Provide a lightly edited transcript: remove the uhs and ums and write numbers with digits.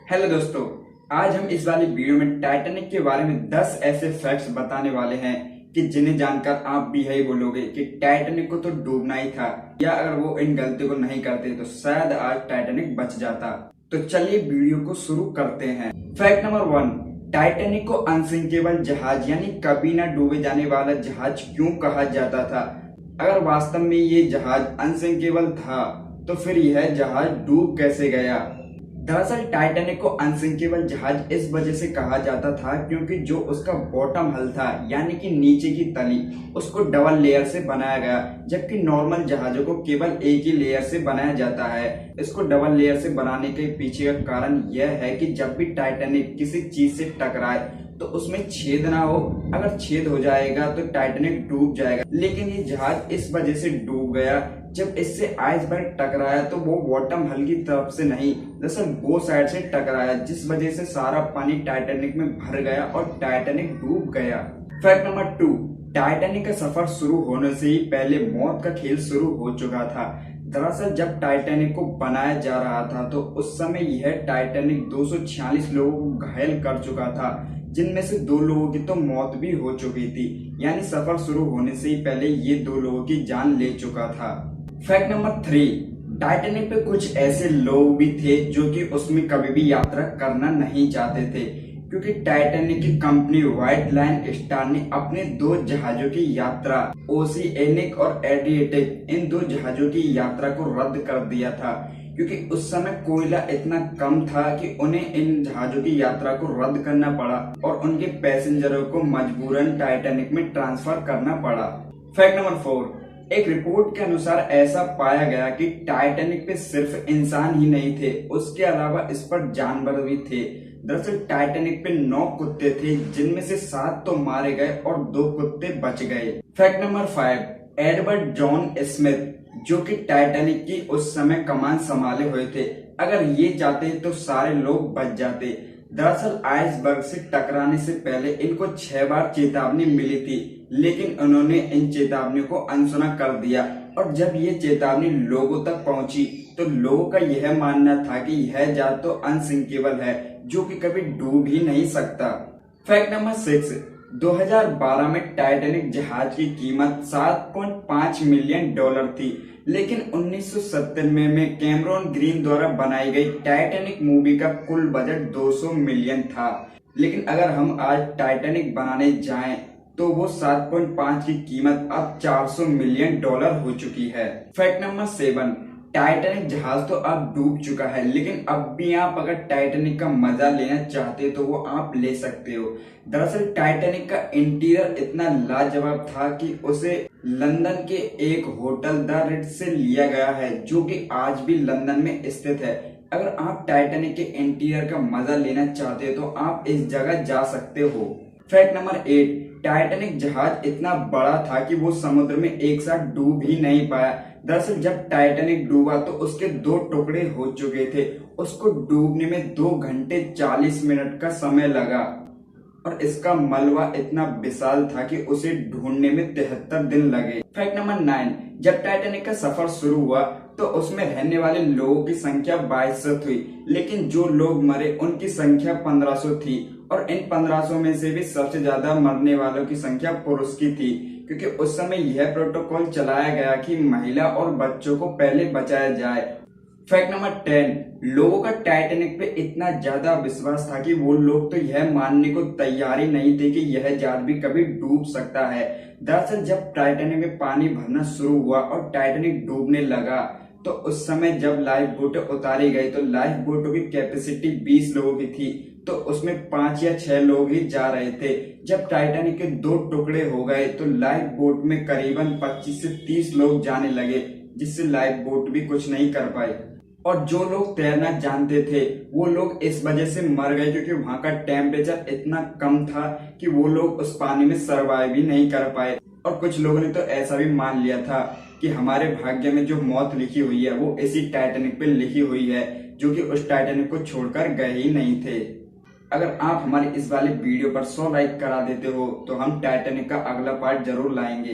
Hello दोस्तों, आज हम इस वाली वीडियो में टाइटैनिक के बारे में 10 ऐसे फैक्ट्स बताने वाले हैं कि जिन्हें जानकर आप भी यही बोलोगे कि टाइटैनिक को तो डूबना ही था, या अगर वो इन गलतियों को नहीं करते तो शायद आज टाइटैनिक बच जाता। तो चलिए वीडियो को शुरू करते हैं। फैक्ट नंबर 1, टाइटैनिक को अनसिंकेबल जहाज यानी कभी न डूबे जाने वाला जहाज क्यों कहा जाता था? अगर वास्तव में ये जहाज अनसिंकेबल था तो फिर यह जहाज डूब कैसे गया? दरअसल टाइटैनिक को अनसिंकेबल जहाज इस वजह से कहा जाता था क्योंकि जो उसका बॉटम हल था यानी कि नीचे की तली, उसको डबल लेयर से बनाया गया, जबकि नॉर्मल जहाजों को केवल एक ही लेयर से बनाया जाता है। इसको डबल लेयर से बनाने के पीछे का कारण यह है कि जब भी टाइटैनिक किसी चीज से टकराए तो उसमें छेद ना हो। अगर छेद हो जाएगा तो टाइटैनिक डूब जाएगा, लेकिन ये जहाज इस वजह से डूब गया जब इससे आइसबर्ग टकराया तो वो बॉटम हल की तरफ से नहीं, दरअसल वो साइड से टकराया, जिस वजह से सारा पानी टाइटैनिक में भर गया और टाइटैनिक डूब गया। फैक्ट नंबर 2, टाइटैनिक का सफर शुरू होने से ही पहले मौत का खेल शुरू हो चुका था। दरअसल जब टाइटैनिक को बनाया जा रहा था तो उस समय यह टाइटैनिक 246 लोगों को घायल कर चुका था, जिनमें से 2 लोगों की तो मौत भी हो चुकी थी, यानी सफर शुरू होने से ही पहले ये 2 लोगों की जान ले चुका था। फैक्ट नंबर 3, टाइटैनिक पे कुछ ऐसे लोग भी थे जो कि उसमें कभी भी यात्रा करना नहीं चाहते थे, क्योंकि टाइटैनिक की कंपनी व्हाइट लायन स्टार ने अपने 2 जहाजों की यात्रा, ओशिएनिक और एड्रियाटिक, इन 2 जहाजों की यात्रा को रद्द कर दिया था, क्योंकि उस समय कोयला इतना कम था कि उन्हें इन जहाजों की यात्रा को रद्द करना पड़ा और उनके पैसेंजरों को मजबूरन टाइटैनिक में ट्रांसफर करना पड़ा। फैक्ट नंबर 4, एक रिपोर्ट के अनुसार ऐसा पाया गया कि टाइटैनिक पे सिर्फ इंसान ही नहीं थे, उसके अलावा इस पर जानवर भी थे। दरअसल टाइटैनिक पे 9 कुत्ते थे, जिनमें से 7 तो मारे गए और 2 कुत्ते बच गए। Fact number 5, Edward John Smith, जो कि टाइटैनिक की उस समय कमान संभाले हुए थे, अगर ये जाते तो सारे लोग बच जाते। दरअसल आइसबर्ग से टकराने से पहले इनको 6 बार चेतावनी मिली थी, लेकिन उन्होंने इन चेतावनियों को अनसुना कर दिया, और जब ये चेतावनी लोगों तक पहुंची तो लोगों का यह मानना था कि यह जहाज तो अनसिंकेबल है, जो कि कभी डूब ही नहीं सकता। फैक्ट नंबर 6, 2012 में टाइटैनिक जहाज की कीमत $7.5 मिलियन थी, लेकिन 1997 में कैमरॉन ग्रीन द्वारा बनाई गई टाइटैनिक मूवी का कुल बजट 200 मिलियन था। लेकिन अगर हम आज टाइटैनिक बनाने जाएं तो वो 7.5 की कीमत अब $400 मिलियन हो चुकी है। फैक्ट नंबर 7, टाइटैनिक जहाज तो अब डूब चुका है, लेकिन अब भी आप अगर टाइटैनिक का मजा लेना चाहते तो वो आप ले सकते हो। दरअसल टाइटैनिक का इंटीरियर इतना लाजवाब था कि उसे लंदन के एक होटल द रिट्ज से लिया गया है, जो कि आज भी लंदन में स्थित है। अगर आप टाइटैनिक के इंटीरियर का मजा लेना चाहते हो तो आप इस जगह जा सकते हो। फैक्ट नंबर 8, टाइटैनिक जहाज इतना बड़ा था कि वो समुद्र में एक साथ डूब ही नहीं पाया। दरअसल जब टाइटैनिक डूबा तो उसके 2 टुकड़े हो चुके थे, उसको डूबने में 2 घंटे 40 मिनट का समय लगा, और इसका मलबा इतना विशाल था कि उसे ढूंढने में 73 दिन लगे। फैक्ट नंबर 9, जब टाइटैनिक का सफर शुरू हुआ तो उसमें रहने वाले लोगों की संख्या 2200 थी, लेकिन जो लोग मरे उनकी संख्या 1500 थी, और इन 1500 में से भी सबसे ज्यादा मरने वालों की संख्या पुरुष की थी, क्योंकि उस समय यह प्रोटोकॉल चलाया गया कि महिला और बच्चों को पहले बचाया जाए। फैक्ट नंबर 10, लोगों का टाइटैनिक पे इतना ज्यादा विश्वास था कि वो लोग तो यह मानने को तैयार ही नहीं थे कि यह जहाज भी कभी डूब सकता है। दरअसल जब टाइटैनिक में पानी भरना शुरू हुआ और टाइटैनिक डूबने लगा तो उस समय जब लाइफ बोटें उतारी गई तो लाइफ बोटों की कैपेसिटी 20 लोगों की थी, तो उसमें 5 या 6 लोग ही जा रहे थे। जब टाइटैनिक के 2 टुकड़े हो गए तो लाइफ बोट में करीबन 25 से 30 लोग जाने लगे, जिससे लाइफ बोट भी कुछ नहीं कर पाए। और जो लोग तैरना जानते थे वो लोग इस वजह से मर गए क्योंकि वहां का टेम्परेचर इतना कम था कि वो लोग उस पानी में सर्वाइव भी नहीं कर पाए। और कुछ लोगों ने तो ऐसा भी मान लिया था कि हमारे भाग्य में जो मौत लिखी हुई है वो इसी टाइटैनिक पे लिखी हुई है, जो कि उस टाइटैनिक को छोड़कर गए ही नहीं थे। अगर आप हमारे इस वाले वीडियो पर 100 लाइक करा देते हो तो हम टाइटैनिक का अगला पार्ट जरूर लाएंगे।